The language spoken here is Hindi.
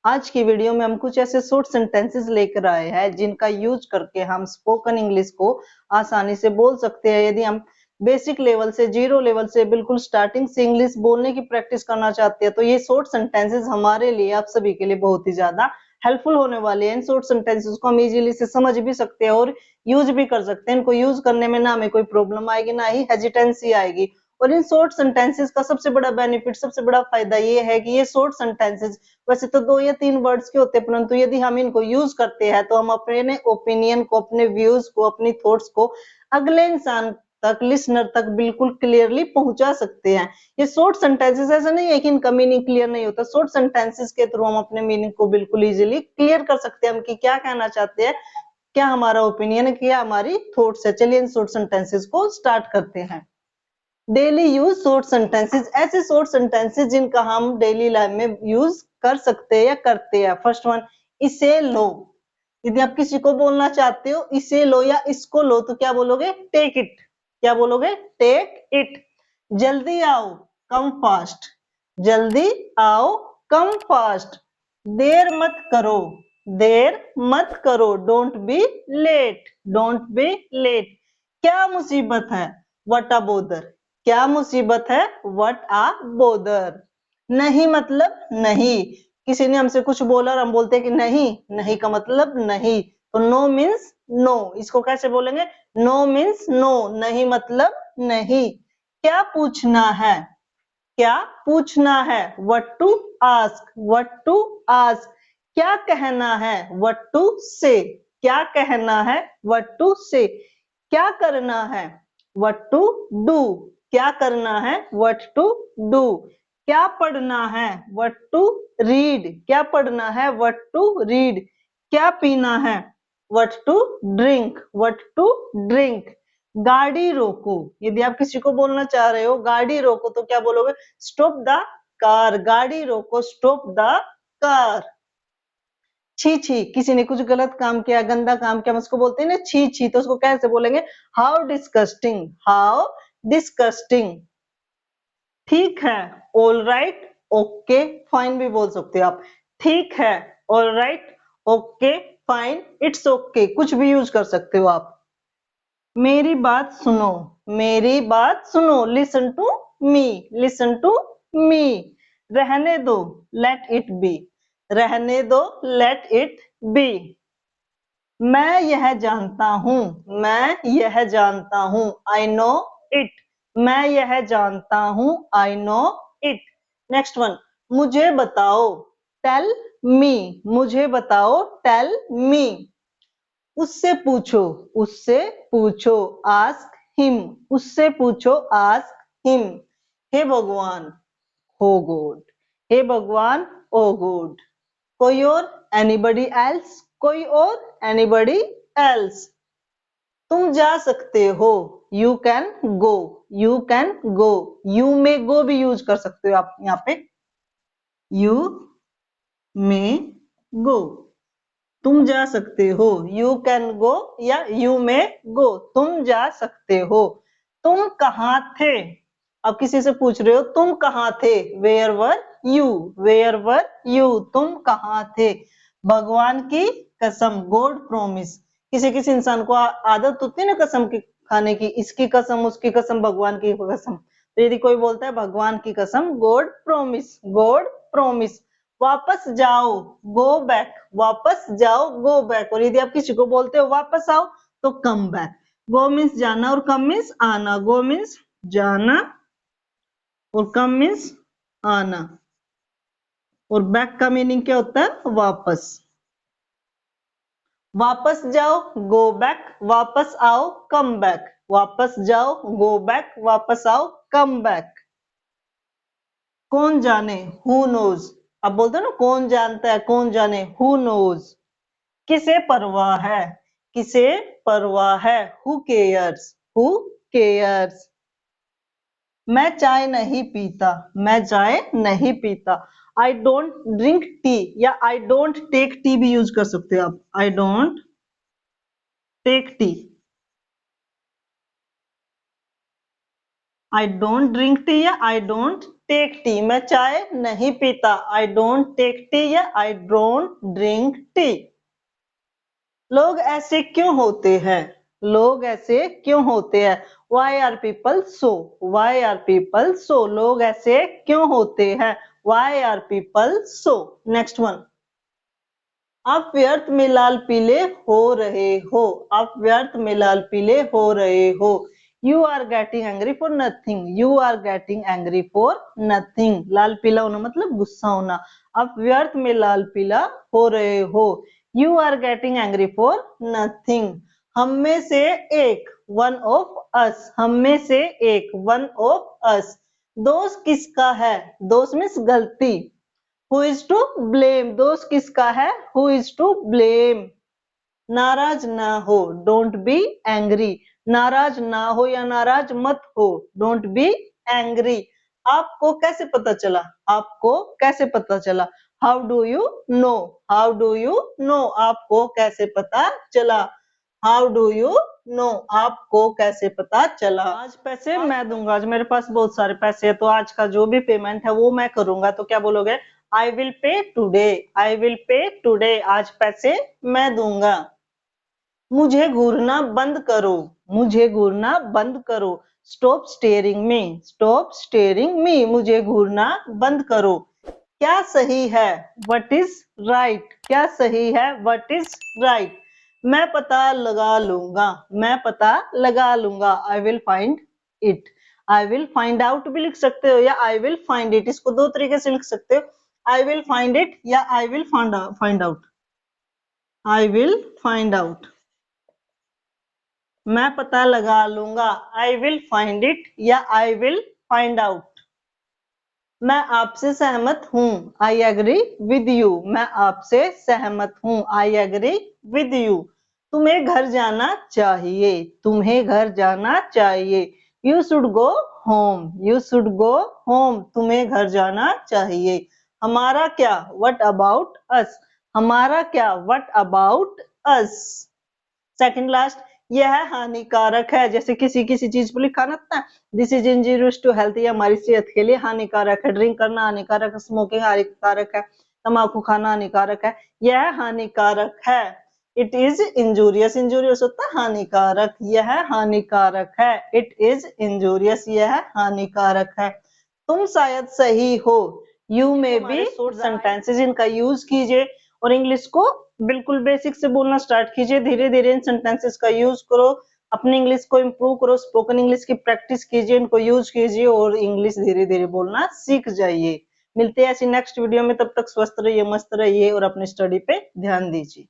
आज की वीडियो में हम कुछ ऐसे शॉर्ट सेंटेंसेस लेकर आए हैं जिनका यूज करके हम स्पोकन इंग्लिश को आसानी से बोल सकते हैं। यदि हम बेसिक लेवल से, जीरो लेवल से, बिल्कुल स्टार्टिंग से इंग्लिश बोलने की प्रैक्टिस करना चाहते हैं तो ये शॉर्ट सेंटेंसेस हमारे लिए, आप सभी के लिए बहुत ही ज्यादा हेल्पफुल होने वाले हैं। इन शॉर्ट सेंटेंसेस को हम इजीली से समझ भी सकते हैं और यूज भी कर सकते हैं। इनको यूज करने में ना हमें कोई प्रॉब्लम आएगी, ना ही हेजिटेंसी आएगी। और इन शॉर्ट सेंटेंसेस का सबसे बड़ा बेनिफिट, सबसे बड़ा फायदा ये है कि ये शॉर्ट सेंटेंसेस वैसे तो 2 या 3 वर्ड्स के होते हैं, परंतु यदि हम इनको यूज करते हैं तो हम अपने ओपिनियन को, अपने व्यूज को, अपनी थॉट्स को अगले इंसान तक, लिसनर तक बिल्कुल क्लियरली पहुंचा सकते हैं। ये शॉर्ट सेंटेंसेस ऐसा नहीं है कि इनका मीनिंग क्लियर नहीं होता। शॉर्ट सेंटेंसेस के थ्रू हम अपने मीनिंग को बिल्कुल इजीली क्लियर कर सकते हैं, हम कि क्या कहना चाहते हैं, क्या हमारा ओपिनियन है, क्या हमारी थॉट्स है। चलिए इन शॉर्ट सेंटेंसेस को स्टार्ट करते हैं। डेली यूज शॉर्ट सेंटेंसेस, ऐसे शॉर्ट सेंटेंसेस जिनका हम डेली लाइफ में यूज कर सकते हैं या करते हैं। फर्स्ट वन, इसे लो। यदि आप किसी को बोलना चाहते हो इसे लो या इसको लो तो क्या बोलोगे? Take it. क्या बोलोगे? Take it. जल्दी आओ, कम फास्ट। जल्दी आओ, कम फास्ट। देर मत करो, देर मत करो। Don't be late, don't be late. क्या मुसीबत है? What a bother. क्या मुसीबत है? What a bother. नहीं मतलब नहीं। किसी ने हमसे कुछ बोला और हम बोलते हैं कि नहीं, नहीं का मतलब नहीं, तो नो मीन्स नो। इसको कैसे बोलेंगे? नो मीन्स नो, नहीं मतलब नहीं। क्या पूछना है? क्या पूछना है? What to ask, what to ask. क्या कहना है? व्हाट टू से। क्या कहना है? व्हाट टू से। क्या करना है? What to do. क्या करना है? What to do. क्या पढ़ना है? What to read. क्या पढ़ना है? What to read. क्या पीना है? What to drink, what to drink. गाड़ी रोको। यदि आप किसी को बोलना चाह रहे हो गाड़ी रोको तो क्या बोलोगे? Stop the car. गाड़ी रोको, स्टॉप द कार। छी छी, किसी ने कुछ गलत काम किया, गंदा काम किया, हम उसको बोलते हैं ना छी छी, तो उसको कैसे बोलेंगे? How disgusting, how disgusting. ठीक है, ऑल राइट, ओके, फाइन भी बोल सकते हो आप। ठीक है, all right, okay, fine, it's okay, कुछ भी यूज कर सकते हो आप। मेरी बात सुनो, मेरी बात सुनो। Listen to me, listen to me. रहने दो, लेट इट बी। रहने दो, लेट इट बी। मैं यह जानता हूं, मैं यह जानता हूं। I know it. मैं यह जानता हूं, I know it. Next one, मुझे बताओ, टेल मी। मुझे बताओ, टेल मी। उससे पूछो, उससे पूछो, आस्क हिम। उससे पूछो, आस्क हिम। हे भगवान, हो गॉड। हे भगवान, ओ गॉड। कोई और? Anybody else. कोई और? Anybody else. तुम जा सकते हो, you can go. You can go. You में गो भी यूज कर सकते हो आप यहाँ पे। यू में गो, तुम जा सकते हो। यू कैन गो या यू में गो, तुम जा सकते हो। तुम कहाँ थे? अब किसी से पूछ रहे हो तुम कहाँ थे? Where were you, where were you. तुम कहाँ थे? भगवान की कसम, गॉड प्रॉमिस। किसी किसी इंसान को आदत होती है ना कसम की खाने की, इसकी कसम, उसकी कसम, भगवान की कसम। तो यदि कोई बोलता है भगवान की कसम, गॉड प्रॉमिस, गॉड प्रॉमिस। वापस जाओ, गो बैक। वापस जाओ, गो बैक। और यदि आप किसी को बोलते हो वापस आओ तो कम बैक। गो मीन्स जाना और कम मीन्स आना। गो मीन्स जाना और कम मीन्स आना। और बैक का मीनिंग क्या होता है? वापस। वापस जाओ, गो बैक। वापस आओ, कम बैक। वापस जाओ, गो बैक। वापस आओ, कम बैक। कौन जाने, हु नोज। अब बोलते हो ना कौन जानता है, कौन जाने, हु नोज। किसे परवाह है? किसे परवाह है? Who cares, who cares. मैं चाय नहीं पीता, मैं चाय नहीं पीता। आई डोंट ड्रिंक टी या आई डोंट टेक टी भी यूज कर सकते हो आप। I don't take tea. I don't drink tea या आई डोंट टेक टी, मैं चाय नहीं पीता। आई डोंट टेक टी या आई डोंट ड्रिंक टी। लोग ऐसे क्यों होते हैं? लोग ऐसे क्यों होते हैं? Why are people so? Why are people so? लोग ऐसे क्यों होते हैं? Why are people so? Next one. आप व्यर्थ में लाल पीले हो रहे हो। आप व्यर्थ में लाल पीले हो रहे हो। You are getting angry for nothing. You are getting angry for nothing. लाल पीला होना मतलब गुस्सा होना। आप व्यर्थ में लाल पीला हो रहे हो। You are getting angry for nothing. हम में से एक, one of us. हम में से एक, one of us. दोष किसका है? दोष मीन्स गलती। Who is to blame? दोष किसका है? Who is to blame? नाराज ना हो, डोंट बी एंग्री। नाराज ना हो या नाराज मत हो, डोंट बी एंग्री। आपको कैसे पता चला? आपको कैसे पता चला? How do you know? How do you know? आपको कैसे पता चला? How do you know? आपको कैसे पता चला? आज पैसे मैं दूंगा। आज मेरे पास बहुत सारे पैसे है, तो आज का जो भी पेमेंट है वो मैं करूंगा। तो क्या बोलोगे? I will pay today. I will pay today. आज पैसे मैं दूंगा। मुझे घूरना बंद करो। मुझे घूरना बंद करो। स्टॉप स्टेयरिंग मी। स्टॉप स्टेयरिंग मी। मुझे घूरना बंद करो। क्या सही है? What is right? क्या सही है? What is right? मैं पता लगा लूंगा। मैं पता लगा लूंगा। I will find it. I will find out भी लिख सकते हो या आई विल फाइंड इट। इसको दो तरीके से लिख सकते हो, आई विल फाइंड इट या I will find out. I will find out. मैं पता लगा लूंगा। आई विल फाइंड इट या आई विल फाइंड आउट। मैं आपसे सहमत हूँ। I agree with you. मैं आपसे सहमत हूँ। I agree with you. तुम्हें घर जाना चाहिए। तुम्हें घर जाना चाहिए। You should go home. You should go home. तुम्हें घर जाना चाहिए। हमारा क्या? What about us. हमारा क्या? What about us. Second last, यह हानिकारक है। जैसे किसी किसी चीज पर लिखा ना था, this is injurious to health, ये हमारी सेहत के लिए हानिकारक है। ड्रिंक करना हानिकारक है, स्मोकिंग हानिकारक है, तंबाकू खाना हानिकारक है। यह हानिकारक है। It is injurious. इंजूरियस होता है हानिकारक। यह हानिकारक है। It is injurious. यह हानिकारक है। तुम शायद सही हो। You may be. Short sentences इनका यूज कीजिए और इंग्लिश को बिल्कुल बेसिक से बोलना स्टार्ट कीजिए। धीरे धीरे इन सेंटेंसेस का यूज करो, अपनी इंग्लिश को इम्प्रूव करो, स्पोकन इंग्लिश की प्रैक्टिस कीजिए, इनको यूज कीजिए और इंग्लिश धीरे धीरे बोलना सीख जाइए। मिलते हैं ऐसी नेक्स्ट वीडियो में। तब तक स्वस्थ रहिए, मस्त रहिए और अपनी स्टडी पे ध्यान दीजिए।